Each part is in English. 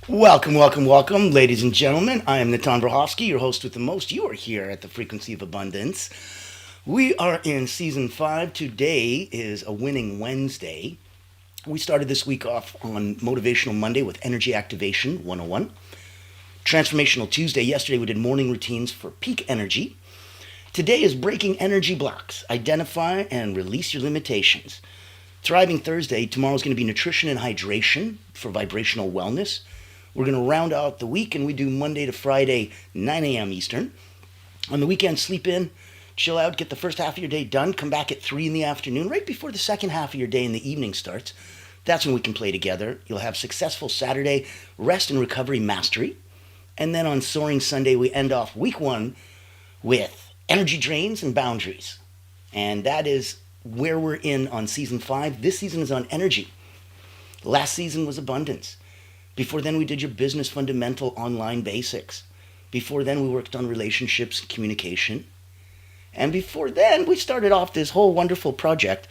Welcome, welcome, welcome, ladies and gentlemen. I am Natan Verhovsky, your host with the most. You are here at the Frequency of Abundance. We are in season 5. Today is a winning Wednesday. We started this week off on Motivational Monday with Energy Activation 101. Transformational Tuesday. Yesterday we did morning routines for peak energy. Today is breaking energy blocks. Identify and release your limitations. Thriving Thursday. Tomorrow is going to be nutrition and hydration for vibrational wellness. We're going to round out the week and we do Monday to Friday, 9 a.m. Eastern. On the weekend, sleep in, chill out, get the first half of your day done, come back at 3 in the afternoon, right before the second half of your day in the evening starts. That's when we can play together. You'll have successful Saturday, rest and recovery mastery. And then on Soaring Sunday, we end off week 1 with energy drains and boundaries. And that is where we're in on season 5. This season is on energy. Last season was abundance. Before then, we did your business fundamental online basics. Before then, we worked on relationships and communication. And before then, we started off this whole wonderful project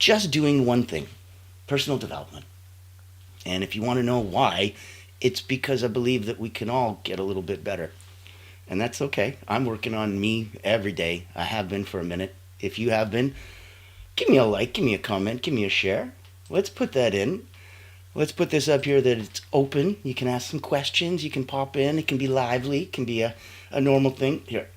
just doing one thing, personal development. And if you want to know why, it's because I believe that we can all get a little bit better. And that's okay. I'm working on me every day. I have been for a minute. If you have been, give me a like, give me a comment, give me a share. Let's put that in. Let's put this up here that it's open. You can ask some questions. You can pop in. It can be lively. It can be a normal thing. Here,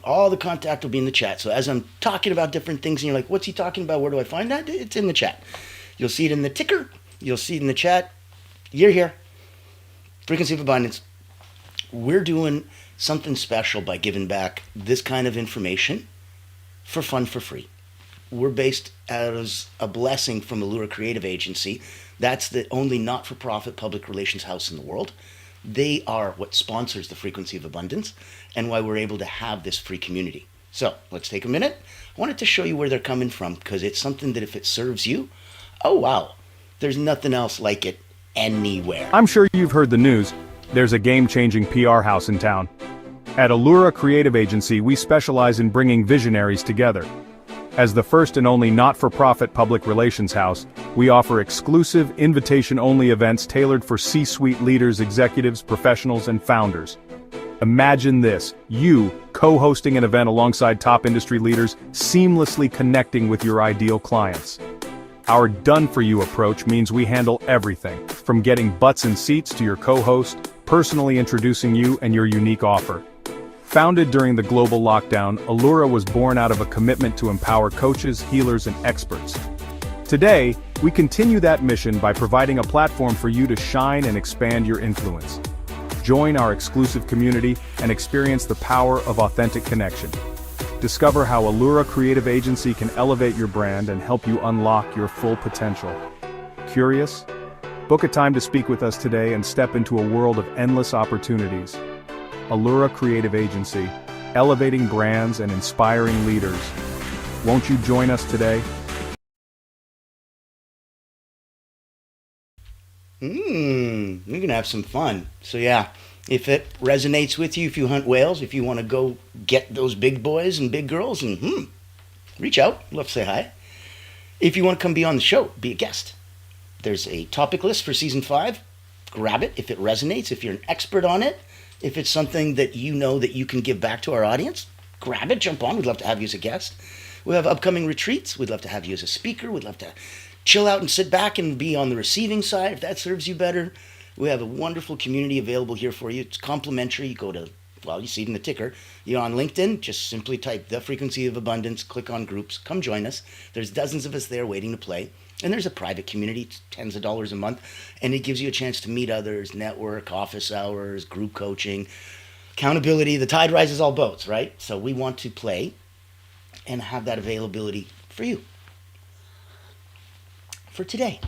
all the contact will be in the chat. So as I'm talking about different things and you're like, what's he talking about? Where do I find that? It's in the chat. You'll see it in the ticker. You'll see it in the chat. You're here. Frequency of Abundance. We're doing something special by giving back this kind of information for fun, for free. We're based as a blessing from Allura Creative Agency. That's the only not-for-profit public relations house in the world. They are what sponsors the Frequency of Abundance and why we're able to have this free community. So let's take a minute. I wanted to show you where they're coming from because it's something that if it serves you, oh wow, there's nothing else like it anywhere. I'm sure you've heard the news. There's a game-changing PR house in town. At Allura Creative Agency, we specialize in bringing visionaries together. As the first and only not-for-profit public relations house, we offer exclusive, invitation-only events tailored for C-suite leaders, executives, professionals, and founders. Imagine this, you co-hosting an event alongside top industry leaders, seamlessly connecting with your ideal clients. Our done-for-you approach means we handle everything, from getting butts in seats to your co-host, personally introducing you and your unique offer. Founded during the global lockdown, Allura was born out of a commitment to empower coaches, healers, and experts. Today, we continue that mission by providing a platform for you to shine and expand your influence. Join our exclusive community and experience the power of authentic connection. Discover how Allura Creative Agency can elevate your brand and help you unlock your full potential. Curious? Book a time to speak with us today and step into a world of endless opportunities. Allura Creative Agency, elevating brands and inspiring leaders. Won't you join us today? We're going to have some fun. So yeah, if it resonates with you, if you hunt whales, if you want to go get those big boys and big girls, and reach out. Love to say hi. If you want to come be on the show, be a guest. There's a topic list for season 5. Grab it if it resonates, if you're an expert on it. If it's something that you know that you can give back to our audience, grab it, jump on. We'd love to have you as a guest. We have upcoming retreats. We'd love to have you as a speaker. We'd love to chill out and sit back and be on the receiving side if that serves you better. We have a wonderful community available here for you. It's complimentary. You go to, well, you see it in the ticker. You're on LinkedIn. Just simply type The Frequency of Abundance. Click on groups. Come join us. There's dozens of us there waiting to play. And there's a private community, it's tens of dollars a month, and it gives you a chance to meet others, network, office hours, group coaching, accountability. The tide rises all boats, right? So we want to play and have that availability for you. For today,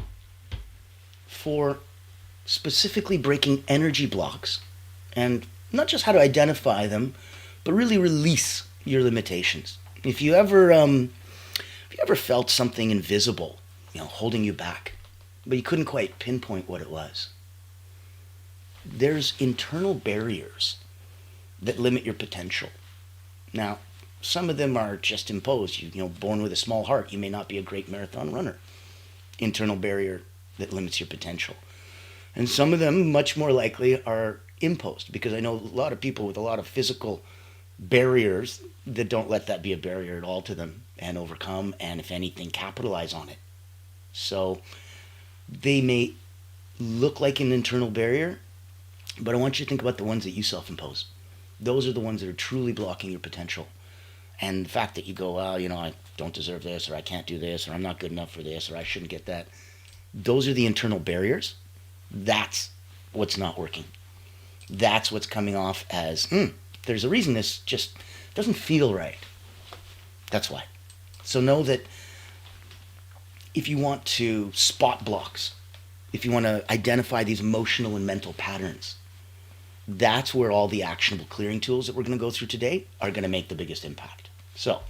for specifically breaking energy blocks and not just how to identify them, but really release your limitations. If you ever felt something invisible, holding you back, but you couldn't quite pinpoint what it was. There's internal barriers that limit your potential. Now, some of them are just imposed. Born with a small heart, you may not be a great marathon runner. Internal barrier that limits your potential. And some of them, much more likely, are imposed, because I know a lot of people with a lot of physical barriers that don't let that be a barrier at all to them and overcome, and if anything, capitalize on it. So they may look like an internal barrier, but I want you to think about the ones that you self-impose. Those are the ones that are truly blocking your potential. And the fact that you go, well, I don't deserve this, or I can't do this, or I'm not good enough for this, or I shouldn't get that. Those are the internal barriers. That's what's not working. That's what's coming off as, there's a reason this just doesn't feel right. That's why. So know that if you want to spot blocks, if you want to identify these emotional and mental patterns, that's where all the actionable clearing tools that we're going to go through today are going to make the biggest impact. So,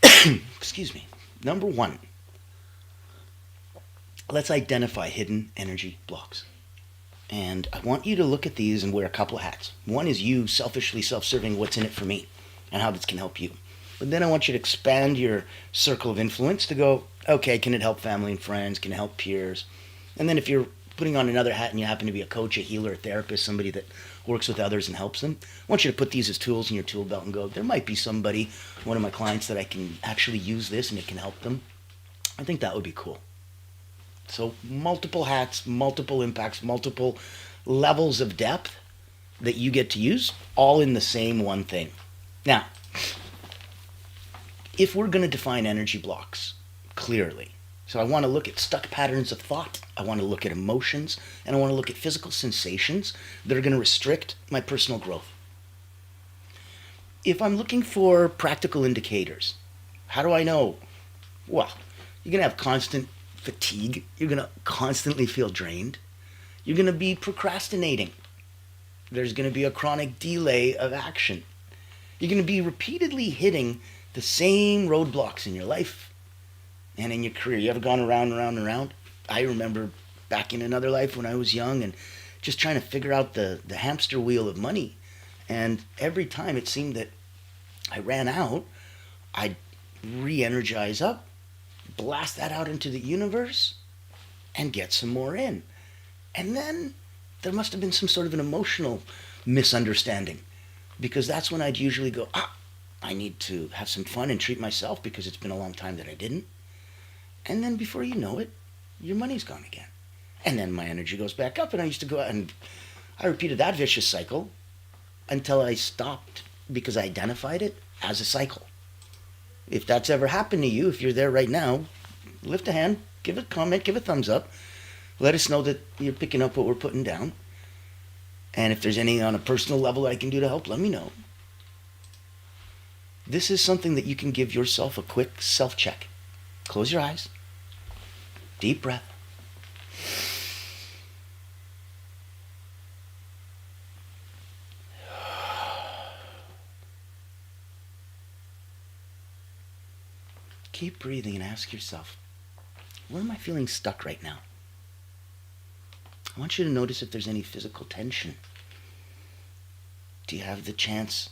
excuse me. Number one, let's identify hidden energy blocks. And I want you to look at these and wear a couple of hats. One is you selfishly self-serving, what's in it for me and how this can help you. But then I want you to expand your circle of influence to go, okay, can it help family and friends? Can it help peers? And then if you're putting on another hat and you happen to be a coach, a healer, a therapist, somebody that works with others and helps them, I want you to put these as tools in your tool belt and go, there might be somebody, one of my clients, that I can actually use this and it can help them. I think that would be cool. So multiple hats, multiple impacts, multiple levels of depth that you get to use, all in the same one thing. Now, if we're going to define energy blocks clearly, so I want to look at stuck patterns of thought, I want to look at emotions, and I want to look at physical sensations that are going to restrict my personal growth. If I'm looking for practical indicators, how do I know? Well, you're going to have constant fatigue. You're going to constantly feel drained. You're going to be procrastinating. There's going to be a chronic delay of action. You're going to be repeatedly hitting the same roadblocks in your life and in your career. You ever gone around and around and around? I remember back in another life when I was young and just trying to figure out the hamster wheel of money. And every time it seemed that I ran out, I'd re-energize up, blast that out into the universe, and get some more in. And then there must have been some sort of an emotional misunderstanding, because that's when I'd usually go, I need to have some fun and treat myself because it's been a long time that I didn't. And then before you know it, your money's gone again. And then my energy goes back up, and I used to go out and I repeated that vicious cycle until I stopped, because I identified it as a cycle. If that's ever happened to you, if you're there right now, lift a hand, give a comment, give a thumbs up. Let us know that you're picking up what we're putting down. And if there's any on a personal level I can do to help, let me know. This is something that you can give yourself a quick self-check. Close your eyes. Deep breath. Keep breathing and ask yourself, where am I feeling stuck right now? I want you to notice if there's any physical tension. Do you have the chance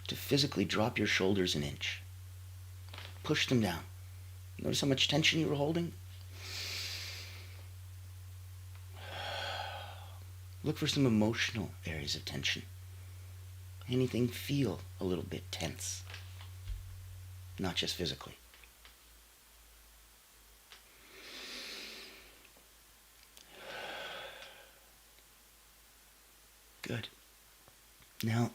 to physically drop your shoulders an inch? Push them down. Notice how much tension you were holding? Look for some emotional areas of tension. Anything feel a little bit tense? Not just physically. Good. Now,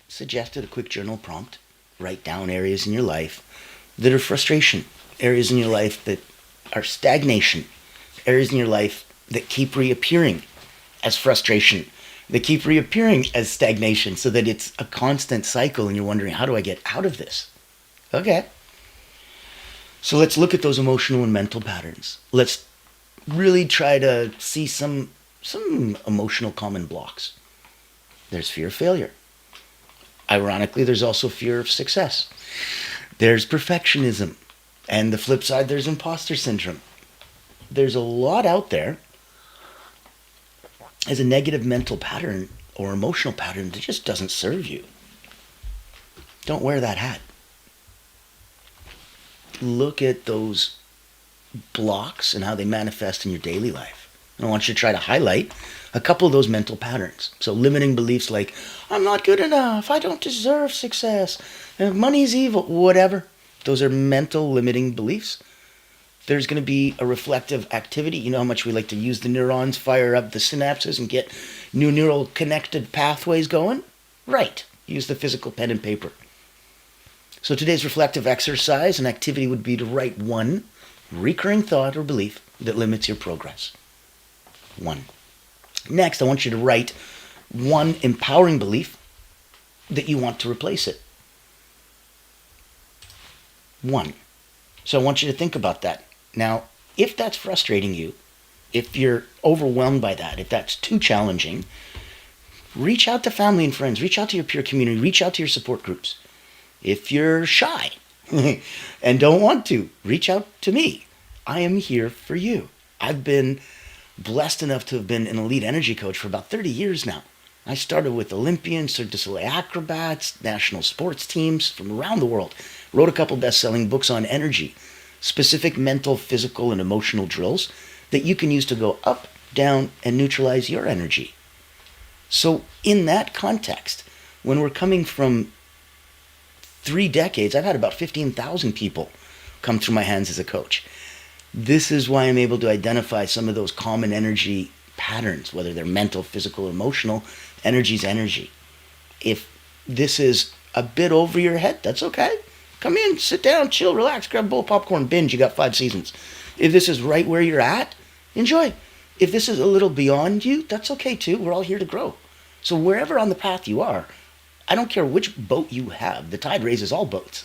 suggested a quick journal prompt. Write down areas in your life that are frustration, areas in your life that are stagnation, areas in your life that keep reappearing as frustration, that keep reappearing as stagnation, so that it's a constant cycle and you're wondering, how do I get out of this? Okay. So let's look at those emotional and mental patterns. Let's really try to see some emotional common blocks. There's fear of failure. Ironically, there's also fear of success. There's perfectionism. And the flip side, there's imposter syndrome. There's a lot out there as a negative mental pattern or emotional pattern that just doesn't serve you. Don't wear that hat. Look at those blocks and how they manifest in your daily life. And I want you to try to highlight a couple of those mental patterns. So limiting beliefs like, I'm not good enough, I don't deserve success, money's evil, whatever. Those are mental limiting beliefs. There's going to be a reflective activity. You know how much we like to use the neurons, fire up the synapses, and get new neural connected pathways going? Right. Use the physical pen and paper. So today's reflective exercise and activity would be to write one recurring thought or belief that limits your progress. One. Next, I want you to write one empowering belief that you want to replace it. One. So I want you to think about that. Now, if that's frustrating you, if you're overwhelmed by that, if that's too challenging, reach out to family and friends, reach out to your peer community, reach out to your support groups. If you're shy and don't want to, reach out to me. I am here for you. I've been blessed enough to have been an elite energy coach for about 30 years now. I started with Olympians, Cirque du Soleil acrobats, national sports teams from around the world. Wrote a couple best-selling books on energy, specific mental, physical, and emotional drills that you can use to go up, down, and neutralize your energy. So in that context, when we're coming from 3 decades, I've had about 15,000 people come through my hands as a coach. This is why I'm able to identify some of those common energy patterns, whether they're mental, physical, emotional. Energy's energy. If this is a bit over your head, that's okay. Come in, sit down, chill, relax, grab a bowl of popcorn, binge. You got 5 seasons. If this is right where you're at, enjoy. If this is a little beyond you, that's okay too. We're all here to grow. So wherever on the path you are, I don't care which boat you have. The tide raises all boats.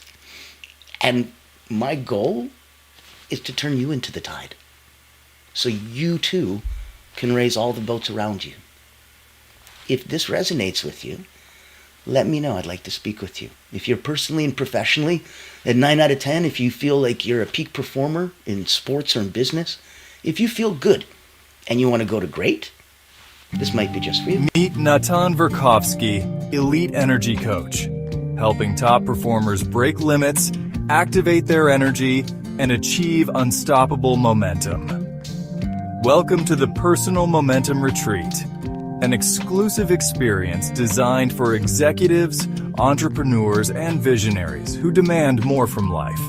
And my goal is to turn you into the tide. So you too can raise all the boats around you. If this resonates with you, let me know. I'd like to speak with you. If you're personally and professionally, at 9 out of 10, if you feel like you're a peak performer in sports or in business, if you feel good and you want to go to great, this might be just for you. Meet Natan Verkovsky, Elite Energy Coach, helping top performers break limits, activate their energy, and achieve unstoppable momentum. Welcome to the Personal Momentum Retreat, an exclusive experience designed for executives, entrepreneurs, and visionaries who demand more from life.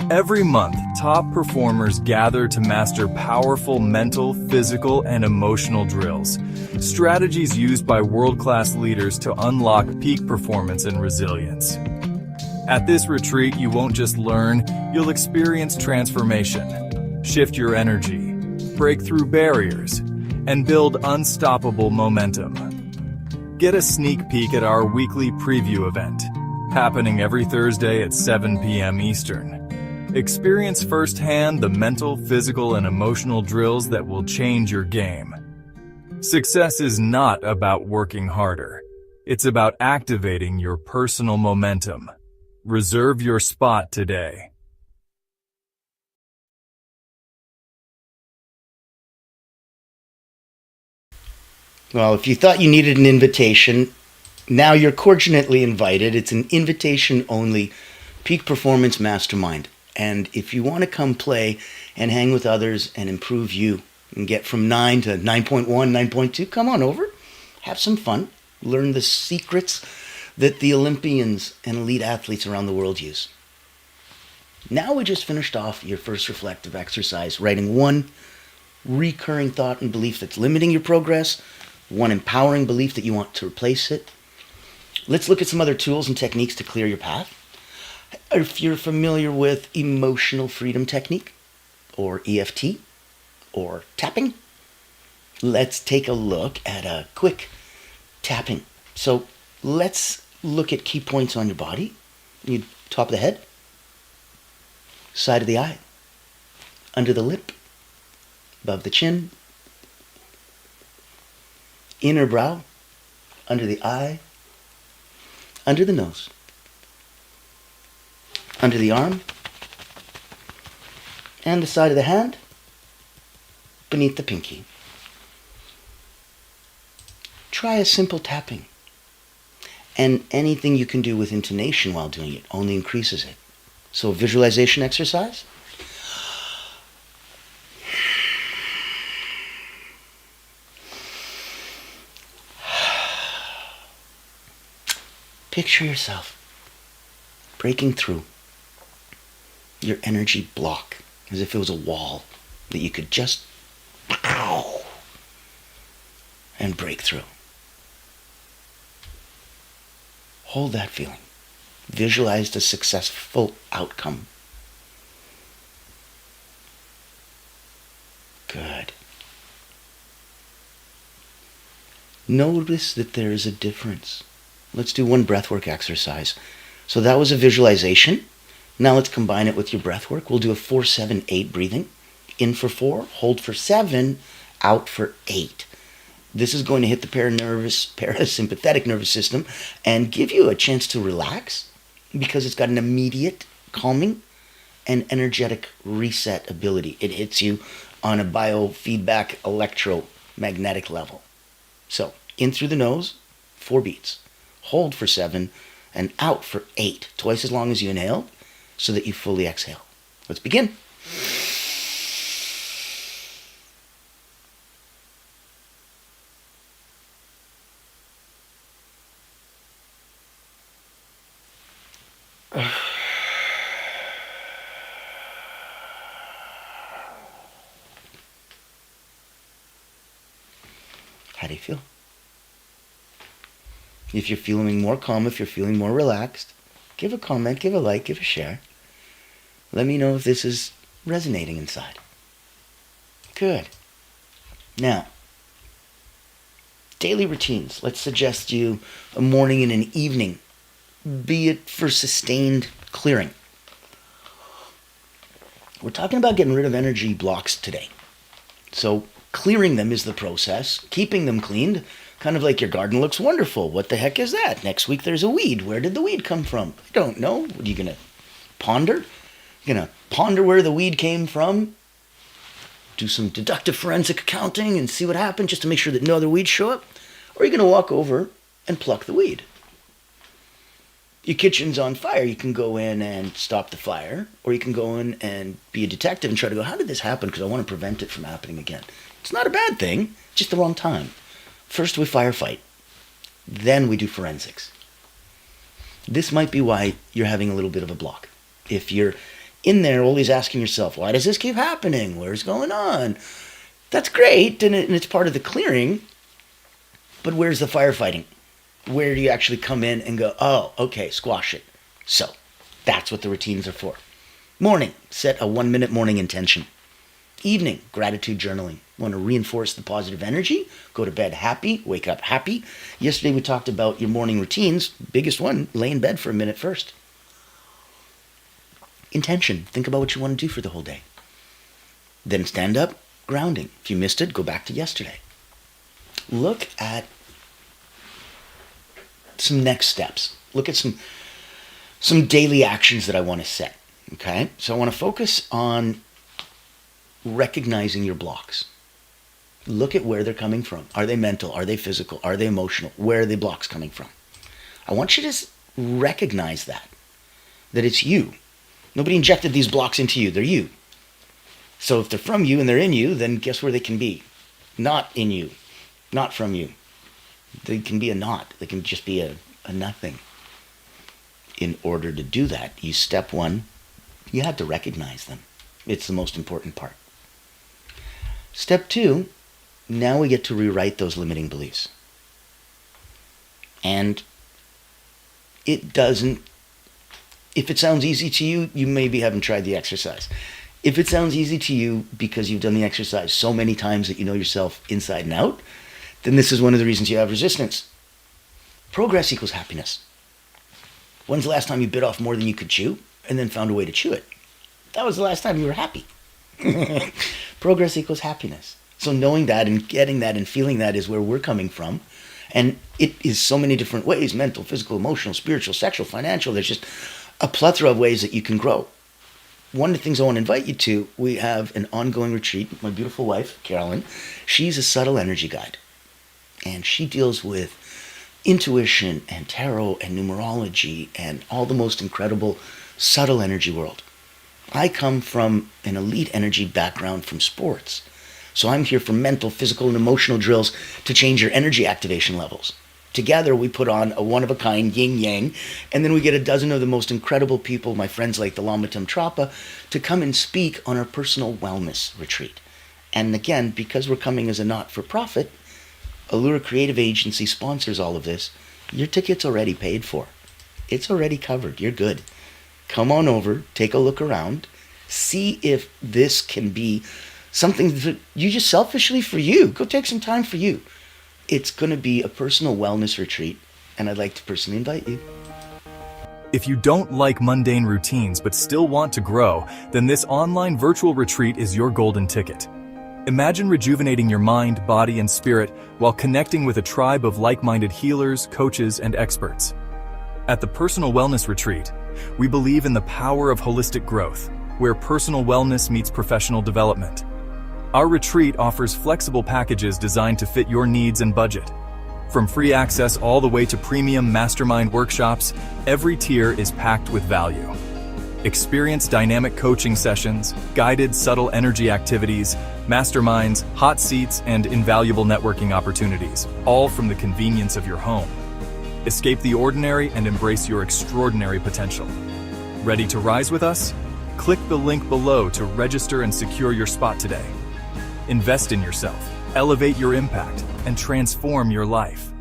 Every month, top performers gather to master powerful mental, physical, and emotional drills, strategies used by world-class leaders to unlock peak performance and resilience. At this retreat, you won't just learn, you'll experience transformation, shift your energy, break through barriers, and build unstoppable momentum. Get a sneak peek at our weekly preview event, happening every Thursday at 7 p.m. Eastern. Experience firsthand the mental, physical, and emotional drills that will change your game. Success is not about working harder. It's about activating your personal momentum. Reserve your spot today. Well, if you thought you needed an invitation, now you're cordially invited. It's an invitation-only peak performance mastermind. And if you want to come play and hang with others and improve you and get from 9 to 9.1, 9.2, come on over. Have some fun. Learn the secrets that the Olympians and elite athletes around the world use. Now we just finished off your first reflective exercise, writing one recurring thought and belief that's limiting your progress, one empowering belief that you want to replace it. Let's look at some other tools and techniques to clear your path. If you're familiar with emotional freedom technique, or EFT, or tapping, let's take a look at a quick tapping. So let's look at key points on your body. You top of the head, side of the eye, under the lip, above the chin, inner brow, under the eye, under the nose, under the arm, and the side of the hand, beneath the pinky. Try a simple tapping. And anything you can do with intonation while doing it only increases it. So visualization exercise. Picture yourself breaking through your energy block as if it was a wall that you could just pow and break through. Hold that feeling. Visualize the successful outcome. Good. Notice that there is a difference. Let's do one breathwork exercise. So that was a visualization. Now let's combine it with your breathwork. We'll do a 4-7-8 breathing. In for 4, hold for 7, out for 8. This is going to hit the parasympathetic nervous system and give you a chance to relax because it's got an immediate calming and energetic reset ability. It hits you on a biofeedback electromagnetic level. So, in through the nose, 4 beats. Hold for 7 and out for 8. Twice as long as you inhale so that you fully exhale. Let's begin. How do you feel? If you're feeling more calm, if you're feeling more relaxed, give a comment, give a like, give a share. Let me know if this is resonating inside. Good. Now, daily routines. Let's suggest you a morning and an evening, be it for sustained clearing. We're talking about getting rid of energy blocks today. So clearing them is the process. Keeping them cleaned, kind of like your garden looks wonderful. What the heck is that? Next week there's a weed. Where did the weed come from? I don't know. What are you going to ponder? You're going to ponder where the weed came from? Do some deductive forensic accounting and see what happened just to make sure that no other weeds show up? Or are you going to walk over and pluck the weed? Your kitchen's on fire. You can go in and stop the fire. Or you can go in and be a detective and try to go, how did this happen? Because I want to prevent it from happening again. It's not a bad thing, just the wrong time. First we firefight, then we do forensics. This might be why you're having a little bit of a block. If you're in there always asking yourself, why does this keep happening? Where's going on? That's great, and it's part of the clearing, but where's the firefighting? Where do you actually come in and go, oh, okay, squash it. So that's what the routines are for. Morning, set a 1-minute morning intention. Evening, gratitude journaling. Want to reinforce the positive energy? Go to bed happy, wake up happy. Yesterday we talked about your morning routines. Biggest one, lay in bed for a minute first. Intention, think about what you want to do for the whole day. Then stand up, grounding. If you missed it, go back to yesterday. Look at some next steps. Look at some daily actions that I want to set. Okay? So I want to focus on recognizing your blocks. Look at where they're coming from. Are they mental? Are they physical? Are they emotional? Where are the blocks coming from? I want you to recognize that it's you. Nobody injected these blocks into you. They're you. So if they're from you and they're in you, then guess where they can be? Not in you. Not from you. They can be a not. They can just be a nothing. In order to do that, step 1, you have to recognize them. It's the most important part. Step 2, now we get to rewrite those limiting beliefs. And it doesn't, if it sounds easy to you, you maybe haven't tried the exercise. If it sounds easy to you because you've done the exercise so many times that you know yourself inside and out, then this is one of the reasons you have resistance. Progress equals happiness. When's the last time you bit off more than you could chew and then found a way to chew it? That was the last time you were happy. Progress equals happiness. So knowing that and getting that and feeling that is where we're coming from. And it is so many different ways, mental, physical, emotional, spiritual, sexual, financial. There's just a plethora of ways that you can grow. One of the things I want to invite you to, we have an ongoing retreat with my beautiful wife, Carolyn. She's a subtle energy guide. And she deals with intuition and tarot and numerology and all the most incredible subtle energy world. I come from an elite energy background from sports. So I'm here for mental, physical, and emotional drills to change your energy activation levels. together we put on a one-of-a-kind yin-yang, and then we get a dozen of the most incredible people, my friends like the Lamatam Trapa, to come and speak on our personal wellness retreat. And again, because we're coming as a not-for-profit, Allura Creative Agency sponsors all of this. Your ticket's already paid for. It's already covered. You're good. Come on over, take a look around, see if this can be something that you just selfishly for you. Go take some time for you. It's going to be a personal wellness retreat, and I'd like to personally invite you. If you don't like mundane routines but still want to grow, then this online virtual retreat is your golden ticket. Imagine rejuvenating your mind, body, and spirit while connecting with a tribe of like-minded healers, coaches, and experts. At the Personal Wellness Retreat, we believe in the power of holistic growth, where personal wellness meets professional development. Our retreat offers flexible packages designed to fit your needs and budget. From free access all the way to premium mastermind workshops, every tier is packed with value. Experience dynamic coaching sessions, guided subtle energy activities, masterminds, hot seats, and invaluable networking opportunities, all from the convenience of your home. Escape the ordinary and embrace your extraordinary potential. Ready to rise with us? Click the link below to register and secure your spot today. Invest in yourself, elevate your impact, and transform your life.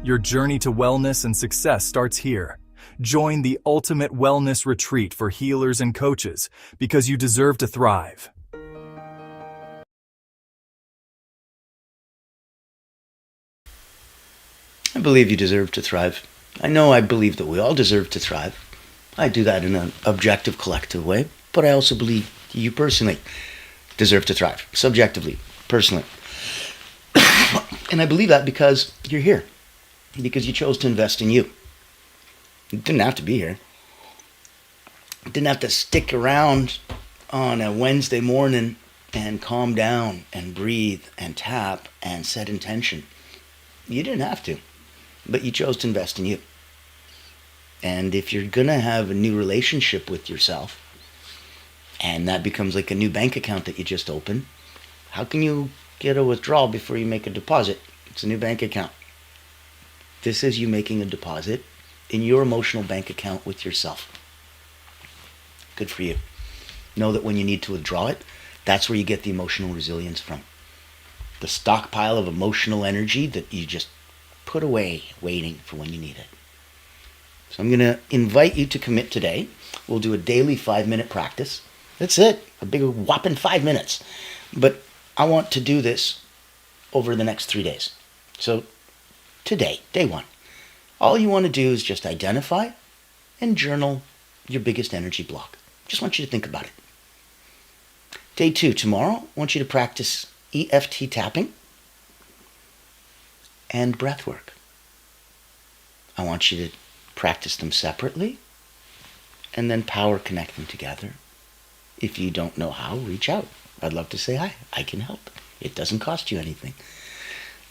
Your journey to wellness and success starts here. Join the ultimate wellness retreat for healers and coaches because you deserve to thrive. I believe you deserve to thrive. I believe that we all deserve to thrive. I do that in an objective, collective way, but I also believe you personally deserve to thrive, subjectively, personally. And I believe that because you're here, because you chose to invest in you. You didn't have to be here. You didn't have to stick around on a Wednesday morning and calm down and breathe and tap and set intention. You didn't have to, but you chose to invest in you. And if you're going to have a new relationship with yourself, and that becomes like a new bank account that you just opened, how can you get a withdrawal before you make a deposit? It's a new bank account. This is you making a deposit in your emotional bank account with yourself. Good for you. Know that when you need to withdraw it, that's where you get the emotional resilience from. The stockpile of emotional energy that you just put away, waiting for when you need it. So I'm going to invite you to commit today. We'll do a daily 5-minute practice. That's it. A big whopping 5 minutes. But I want to do this over the next 3 days. So today, day 1. All you want to do is just identify and journal your biggest energy block. Just want you to think about it. Day 2, tomorrow, I want you to practice EFT tapping and breath work. I want you to practice them separately and then power connect them together. If you don't know how, reach out. I'd love to say hi. I can help. It doesn't cost you anything.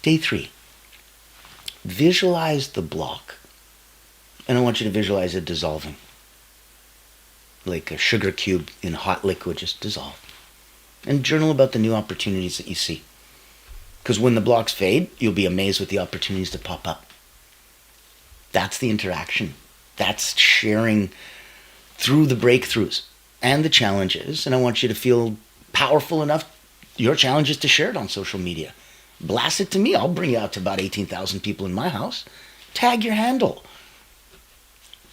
Day 3. Visualize the block. And I want you to visualize it dissolving. Like a sugar cube in hot liquid, just dissolve. And journal about the new opportunities that you see. Because when the blocks fade, you'll be amazed with the opportunities that pop up. That's the interaction. That's sharing through the breakthroughs and the challenges. And I want you to feel powerful enough, your challenge is to share it on social media. Blast it to me. I'll bring you out to about 18,000 people in my house. Tag your handle.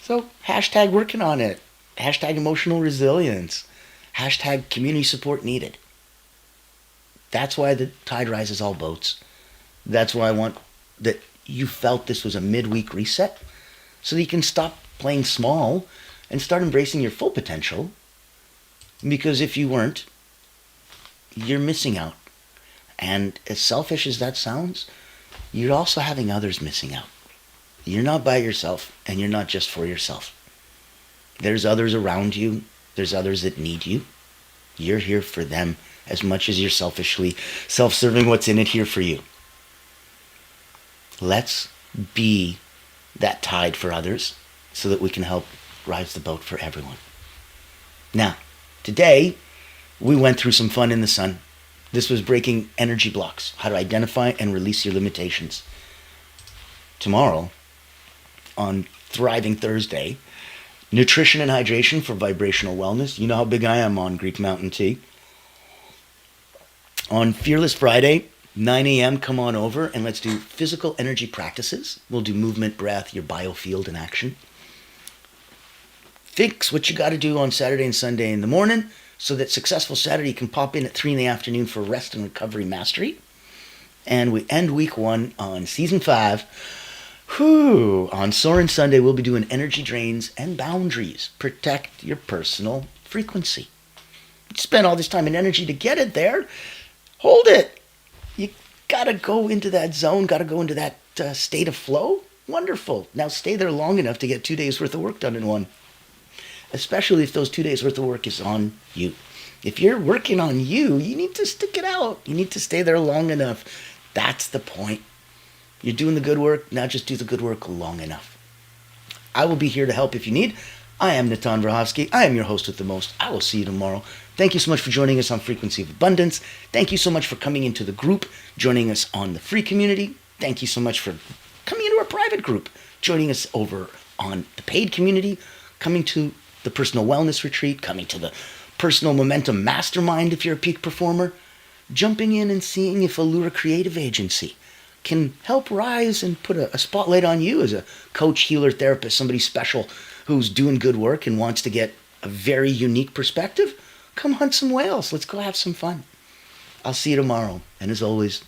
So hashtag working on it. Hashtag emotional resilience. Hashtag community support needed. That's why the tide rises all boats. That's why I want that you felt this was a midweek reset so that you can stop playing small and start embracing your full potential. Because if you weren't, you're missing out. And as selfish as that sounds, you're also having others missing out. You're not by yourself, and you're not just for yourself. There's others around you. There's others that need you. You're here for them as much as you're selfishly self-serving what's in it here for you. Let's be that tide for others so that we can help rise the boat for everyone. Now, today, we went through some fun in the sun. This was breaking energy blocks, how to identify and release your limitations. tomorrow on Thriving Thursday. Nutrition and hydration for vibrational wellness. You know how big I am on Greek Mountain Tea. On Fearless Friday, 9 a.m., come on over and let's do physical energy practices. We'll do movement, breath, your biofield in action. Fix what you got to do on Saturday and Sunday in the morning so that Successful Saturday can pop in at 3 in the afternoon for rest and recovery mastery. And we end week 1 on season 5. On Soarin' Sunday, we'll be doing energy drains and boundaries. Protect your personal frequency. You spend all this time and energy to get it there. Hold it. You got to go into that zone, got to go into that state of flow. Wonderful. Now stay there long enough to get 2 days worth of work done in one. Especially if those 2 days worth of work is on you. If you're working on you, you need to stick it out. You need to stay there long enough. That's the point. You're doing the good work, now just do the good work long enough. I will be here to help if you need. I am Natan Verhovsky. I am your host with the most. I will see you tomorrow. Thank you so much for joining us on Frequency of Abundance. Thank you so much for coming into the group, joining us on the free community. Thank you so much for coming into our private group, joining us over on the paid community, coming to the personal wellness retreat, coming to the personal momentum mastermind if you're a peak performer, jumping in and seeing if Allura Creative Agency can help rise and put a spotlight on you as a coach, healer, therapist, somebody special who's doing good work and wants to get a very unique perspective. Come hunt some whales. Let's go have some fun. I'll see you tomorrow. And as always,